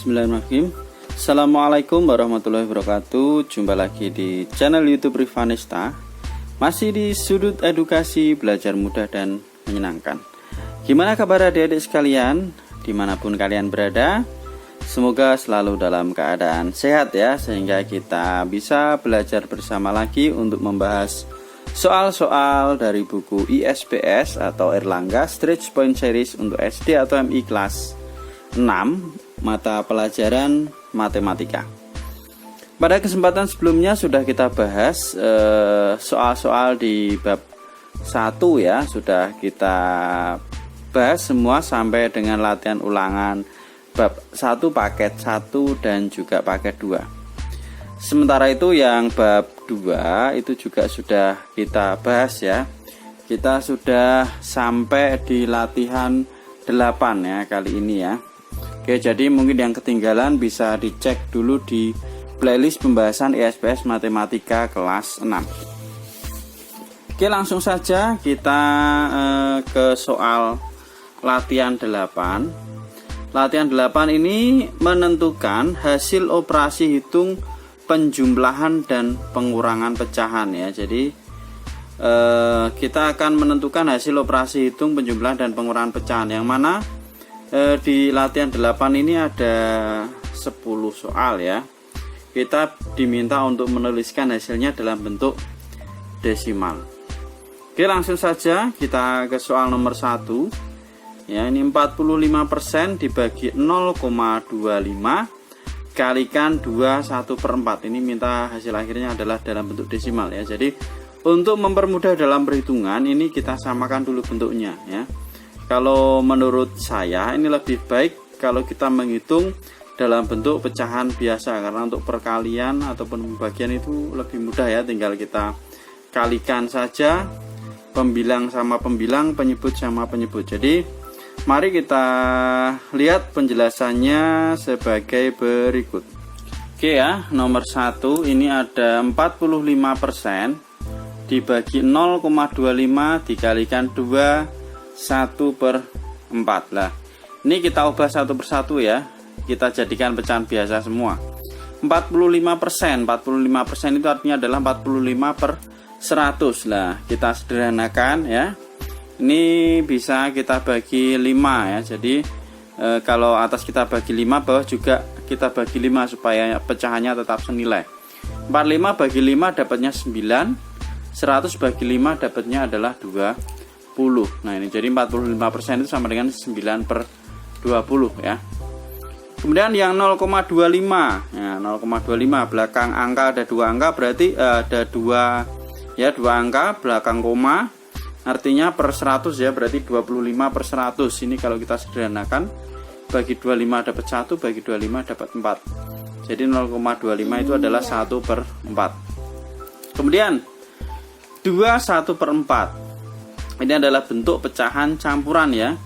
Bismillahirrahmanirrahim. Assalamualaikum warahmatullahi wabarakatuh. Jumpa lagi di channel YouTube Rivanesta. Masih di sudut edukasi, belajar mudah dan menyenangkan. Gimana kabar adik-adik sekalian dimanapun kalian berada? Semoga selalu dalam keadaan sehat ya, sehingga kita bisa belajar bersama lagi untuk membahas soal-soal dari buku ISPS atau Erlangga Stretch Point Series untuk SD atau MI kelas 6 mata pelajaran matematika. Pada kesempatan sebelumnya sudah kita bahas soal-soal di bab 1 ya, sudah kita bahas semua sampai dengan latihan ulangan bab 1 paket 1 dan juga paket 2. Sementara itu yang bab 2 itu juga sudah kita bahas ya. Kita sudah sampai di latihan 8 ya kali ini ya. Oke, jadi mungkin yang ketinggalan bisa dicek dulu di playlist pembahasan ISPS Matematika kelas 6. Oke, langsung saja kita ke soal latihan 8. Latihan 8 ini menentukan hasil operasi hitung penjumlahan dan pengurangan pecahan ya. Jadi kita akan menentukan hasil operasi hitung penjumlahan dan pengurangan pecahan, yang mana di latihan 8 ini ada 10 soal ya. Kita diminta untuk menuliskan hasilnya dalam bentuk desimal. Oke, langsung saja kita ke soal nomor 1 ya. Ini 45% dibagi 0,25 kalikan 2/1/4. Ini minta hasil akhirnya adalah dalam bentuk desimal ya. Jadi untuk mempermudah dalam perhitungan ini kita samakan dulu bentuknya ya. Kalau menurut saya ini lebih baik kalau kita menghitung dalam bentuk pecahan biasa, karena untuk perkalian ataupun pembagian itu lebih mudah ya, tinggal kita kalikan saja pembilang sama pembilang, penyebut sama penyebut. Jadi mari kita lihat penjelasannya sebagai berikut. Oke ya, nomor 1 ini ada 45% dibagi 0,25 dikalikan 2/1/4. Lah, ini kita ubah satu persatu ya. Kita jadikan pecahan biasa semua. 45% itu artinya adalah 45/100. Lah, kita sederhanakan ya. Ini bisa kita bagi 5 ya. Jadi kalau atas kita bagi 5, bawah juga kita bagi 5 supaya pecahannya tetap senilai. 45 bagi 5 dapatnya 9. 100 bagi 5 dapatnya adalah 20. Nah, ini jadi 45% itu sama dengan 9/20 ya. Kemudian yang 0,25. Ya, 0,25 belakang angka ada 2 angka, berarti ada 2 angka belakang koma. Artinya per 100 ya, berarti 25/100. Ini kalau kita sederhanakan, bagi 25 dapat 1, bagi 25 dapat 4. Jadi 0,25 itu adalah 1/4. Kemudian 2/1/4. Ini adalah bentuk pecahan campuran ya.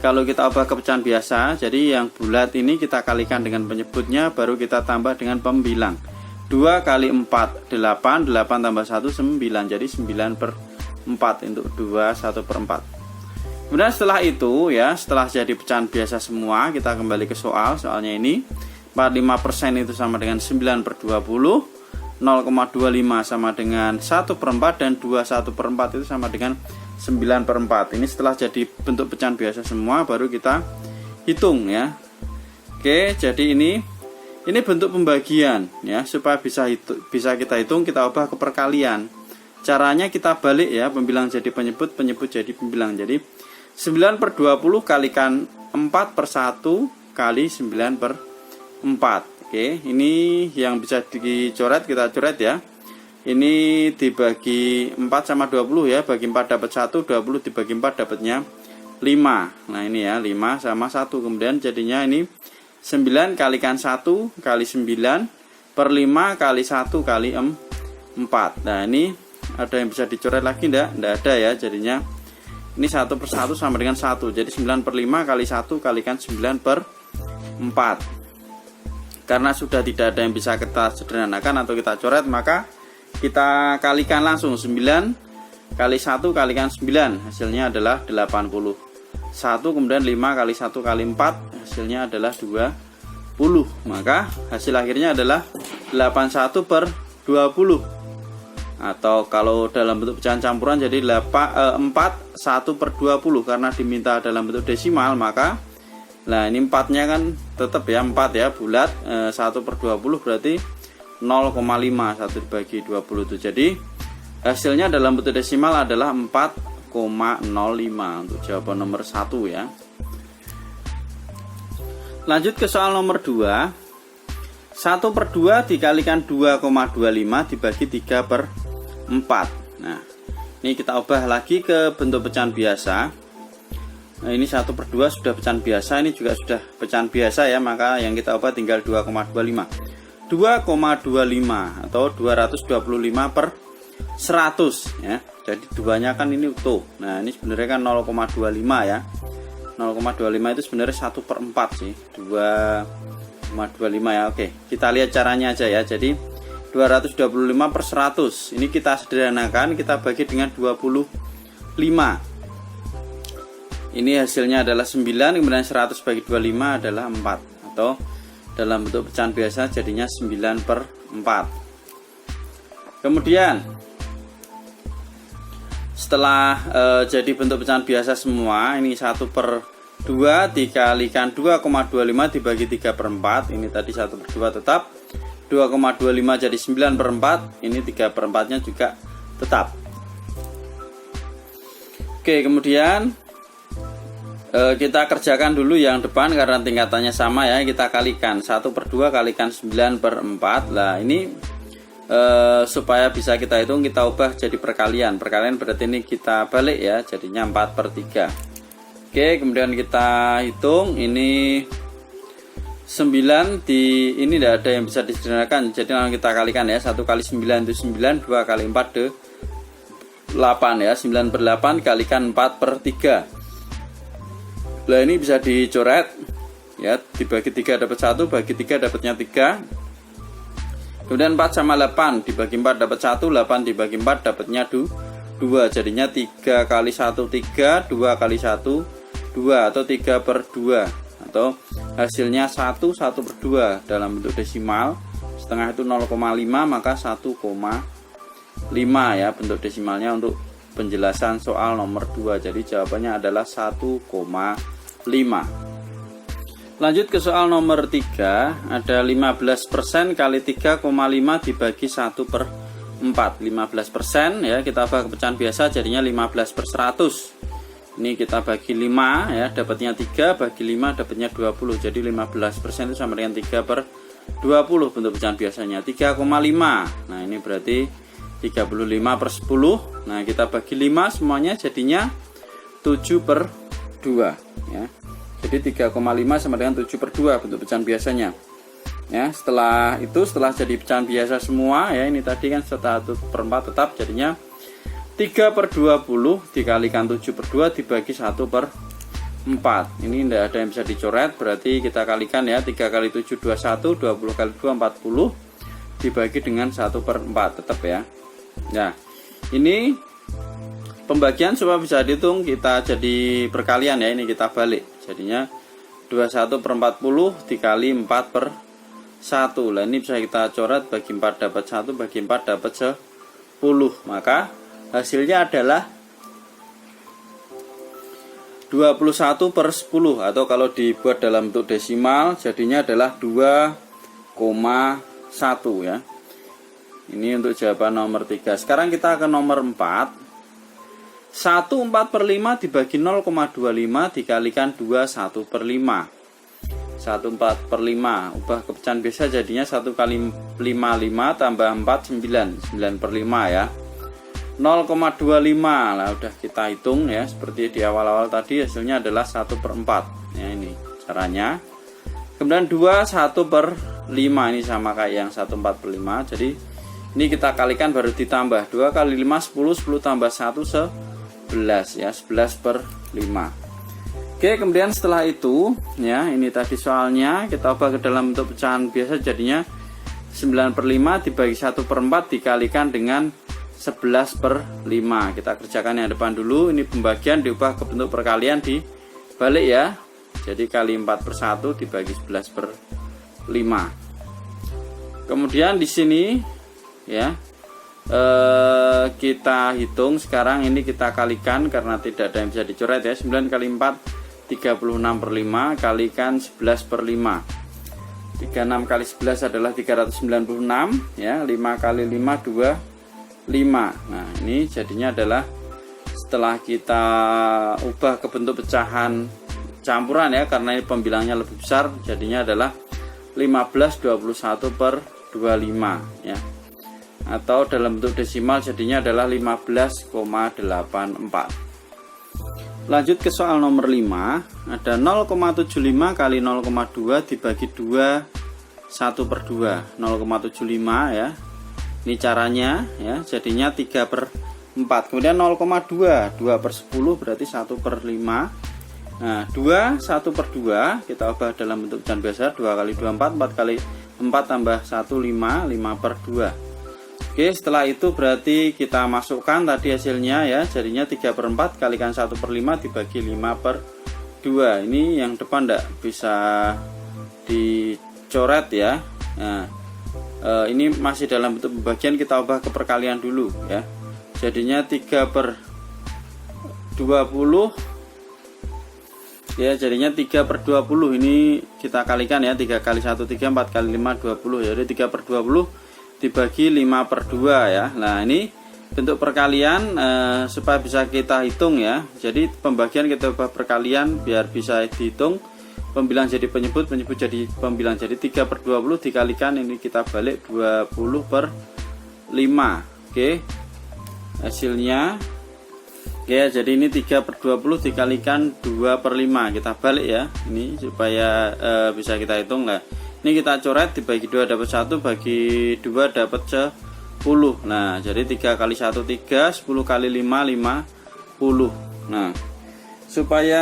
Kalau kita ubah ke pecahan biasa, jadi yang bulat ini kita kalikan dengan penyebutnya, baru kita tambah dengan pembilang. 2 kali 4 8, 8 tambah 1 9. Jadi 9/4 untuk 2/1/4. Kemudian setelah itu ya, setelah jadi pecahan biasa semua, kita kembali ke soalnya ini. 45% itu sama dengan 9/20, 0,25 sama dengan 1/4, dan 2/1/4 itu sama dengan 9/4. Ini setelah jadi bentuk pecahan biasa semua, baru kita hitung ya. Oke, jadi ini bentuk pembagian ya. Supaya bisa kita hitung, kita ubah ke perkalian. Caranya kita balik ya, pembilang jadi penyebut, penyebut jadi pembilang. Jadi 9/20 kalikan 4/1 kali 9/4. Oke, ini yang bisa dicoret, kita coret ya. Ini dibagi 4 sama 20 ya, bagi 4 dapat 1, 20 dibagi 4 dapatnya 5. Nah ini ya, 5 sama 1. Kemudian jadinya ini 9 kalikan 1 kali 9 per 5 kali 1 kali 4. Nah ini ada yang bisa dicoret lagi enggak? Enggak ada ya, jadinya ini 1/1 sama dengan 1. Jadi 9/5 kali 1 kalikan 9/4. Karena sudah tidak ada yang bisa kita sederhanakan atau kita coret, maka kita kalikan langsung. 9 kali 1 kalikan 9, hasilnya adalah 80. 1, kemudian 5 kali 1 kali 4, hasilnya adalah 20. maka hasil akhirnya adalah 81 per 20, atau kalau dalam bentuk pecahan campuran jadi 41 per 20, karena diminta dalam bentuk desimal maka nah ini 4-nya kan tetap ya 4 ya bulat, 1 per 20 berarti 0,5, 1 dibagi 20 itu jadi hasilnya dalam bentuk desimal adalah 4,05 untuk jawaban nomor 1 ya. Lanjut ke soal nomor 2. 1 per 2 dikalikan 2,25 dibagi 3 per 4. Nah, ini kita ubah lagi ke bentuk pecahan biasa. Nah, ini 1 per 2 sudah pecahan biasa, ini juga sudah pecahan biasa ya, maka yang kita ubah tinggal 2,25. 2,25 atau 225 per 100 ya. Jadi duanya kan ini utuh. Nah, ini sebenarnya kan 0,25 ya. 0,25 itu sebenarnya 1 per 4 sih, 2,25 ya. Oke, kita lihat caranya aja ya. Jadi 225 per 100 ini kita sederhanakan, kita bagi dengan 25. Ini hasilnya adalah 9, kemudian 100 bagi 25 adalah 4, atau dalam bentuk pecahan biasa jadinya 9 per 4. Kemudian setelah jadi bentuk pecahan biasa semua, ini 1 per 2 dikalikan 2,25 dibagi 3 per 4, ini tadi 1 per 2 tetap, 2,25 jadi 9 per 4, ini 3 per 4 nya juga tetap. Oke, kemudian kita kerjakan dulu yang depan karena tingkatannya sama ya, kita kalikan 1 per 2 kalikan 9 per 4. Nah ini supaya bisa kita hitung, kita ubah jadi perkalian berarti ini kita balik ya, jadinya 4 per 3. Oke, kemudian kita hitung ini 9 ini tidak ada yang bisa disederhanakan, jadi langsung kita kalikan ya. 1 kali 9 itu 9, 2 kali 4 itu 8 ya, 9 per 8 kalikan 4 per 3. Nah ini bisa dicoret ya, dibagi 3 dapat 1, bagi 3 dapatnya 3. Kemudian 4 sama 8 dibagi 4 dapat 1, 8 dibagi 4 dapatnya 2, jadinya 3 kali 1 3, 2 kali 1 2, atau 3 per 2, atau hasilnya 1 per 2 dalam bentuk desimal. Setengah itu 0,5, maka 1,5 ya bentuk desimalnya untuk penjelasan soal nomor 2. Jadi jawabannya adalah 1,5. Lanjut ke soal nomor 3, ada 15% kali 3,5 dibagi 1 per 4. 15% ya, kita ubah ke pecahan biasa jadinya 15 per 100. Ini kita bagi 5 ya, dapatnya 3, bagi 5 dapatnya 20. Jadi 15% itu sama dengan 3 per 20 bentuk pecahan biasanya. 3,5. Nah, ini berarti 35 per 10. Nah, kita bagi 5 semuanya jadinya 7 per 2 ya. Jadi 3,5 sama dengan 7 per 2 bentuk pecahan biasanya. Ya, setelah itu, setelah jadi pecahan biasa semua ya, ini tadi kan setelah 1 per 4 tetap, jadinya 3 per 20 dikalikan 7 per 2 dibagi 1 per 4. Ini tidak ada yang bisa dicoret, berarti kita kalikan ya, 3 kali 7 21, 20 kali 2 40 dibagi dengan 1 per 4 tetap ya. Nah, ini pembagian supaya bisa dihitung, kita jadi perkalian ya, ini kita balik. Jadinya 21 per 40 dikali 4 per 1. Nah, ini bisa kita coret, bagi 4 dapat 1, bagi 4 dapat 10. Maka hasilnya adalah 21 per 10, atau kalau dibuat dalam bentuk desimal jadinya adalah 2,1 ya. Ini untuk jawaban nomor 3. Sekarang kita ke nomor 4. 1 4 per 5 dibagi 0,25 dikalikan 2 1 per 5. 1 4 per 5 ubah ke pecahan biasa jadinya 1 kali 5 5 tambah 4 9, 9 per 5 ya. 0,25. Lah udah kita hitung ya, seperti di awal-awal tadi hasilnya adalah 1 per 4 ya, ini caranya. Kemudian 2 1 per 5, ini sama kayak yang 1 4 per 5. Jadi ini kita kalikan baru ditambah 2 kali 5 10, 10 tambah 1 11 ya, 11 per 5. Oke, kemudian setelah itu ya, ini tadi soalnya kita ubah ke dalam bentuk pecahan biasa jadinya 9 per 5 dibagi 1 per 4 dikalikan dengan 11 per 5. Kita kerjakan yang depan dulu, ini pembagian diubah ke bentuk perkalian di balik ya. Jadi kali 4 per 1 dibagi 11 per Kemudian di sini ya kita hitung sekarang, ini kita kalikan karena tidak ada yang bisa dicoret ya. 9 kali 4 36/5 kalikan 11/5. 36 kali 11 adalah 396 ya. 5 kali 5 25. Nah, ini jadinya adalah setelah kita ubah ke bentuk pecahan campuran ya, karena ini pembilangnya lebih besar, jadinya adalah 15/21/25 ya. Atau dalam bentuk desimal jadinya adalah 15,84. Lanjut ke soal nomor 5. Ada 0,75 kali 0,2 dibagi 2 1/2. 0,75 ya. Ini caranya ya, jadinya 3/4. Kemudian 0,2 2/10 berarti 1/5. Nah, 2 1/2 kita ubah dalam bentuk pecahan biasa. 2 kali 2 4, 4 kali 4 tambah 1 5, 5/2. Oke, setelah itu berarti kita masukkan tadi hasilnya ya, jadinya 3/4 kalikan 1/5 dibagi 5/2. Ini yang depan tidak bisa dicoret ya. Nah, ini masih dalam bentuk pembagian, kita ubah ke perkalian dulu ya. Jadinya 3/20 ya, jadinya 3/20. Ini kita kalikan ya, 3 kali 1 3, 4 kali 5 20. Jadi 3/20 dibagi 5/2 ya. Nah, ini bentuk perkalian supaya bisa kita hitung ya. Jadi pembagian kita ubah perkalian biar bisa dihitung. Pembilang jadi penyebut, penyebut jadi pembilang. Jadi 3/20 dikalikan, ini kita balik 20/5. Oke, hasilnya oke, jadi ini 3/20 dikalikan 2/5. Kita balik ya, ini supaya bisa kita hitung lah. Ini kita coret, dibagi 2 dapat 1, bagi 2 dapat 10. Nah, jadi 3 kali 1 3, 10 kali 5 50. Nah, supaya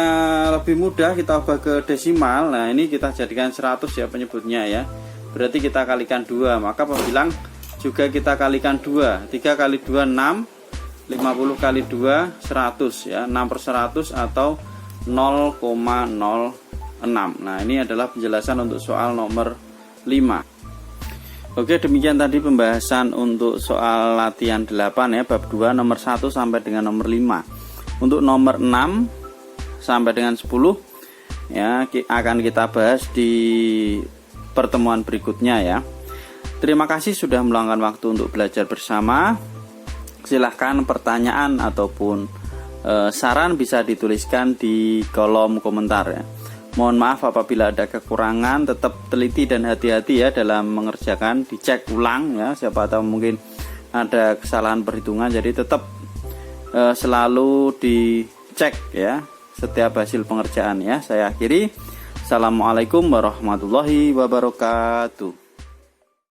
lebih mudah kita ubah ke desimal. Nah, ini kita jadikan 100 ya penyebutnya ya. Berarti kita kalikan 2, maka pembilang juga kita kalikan 2. 3 kali 2 6, 50 kali 2 100 ya. 6/100 atau 0,06. Nah, ini adalah penjelasan untuk soal nomor 5. Oke, demikian tadi pembahasan untuk soal latihan 8 ya, bab 2 nomor 1 sampai dengan nomor 5. Untuk nomor 6 sampai dengan 10 ya akan kita bahas di pertemuan berikutnya ya. Terima kasih sudah meluangkan waktu untuk belajar bersama. Silahkan pertanyaan ataupun saran bisa dituliskan di kolom komentar ya. Mohon maaf apabila ada kekurangan, tetap teliti dan hati-hati ya dalam mengerjakan, dicek ulang ya, siapa tahu mungkin ada kesalahan perhitungan, jadi tetap selalu dicek ya setiap hasil pengerjaan ya. Saya akhiri. Assalamualaikum warahmatullahi wabarakatuh.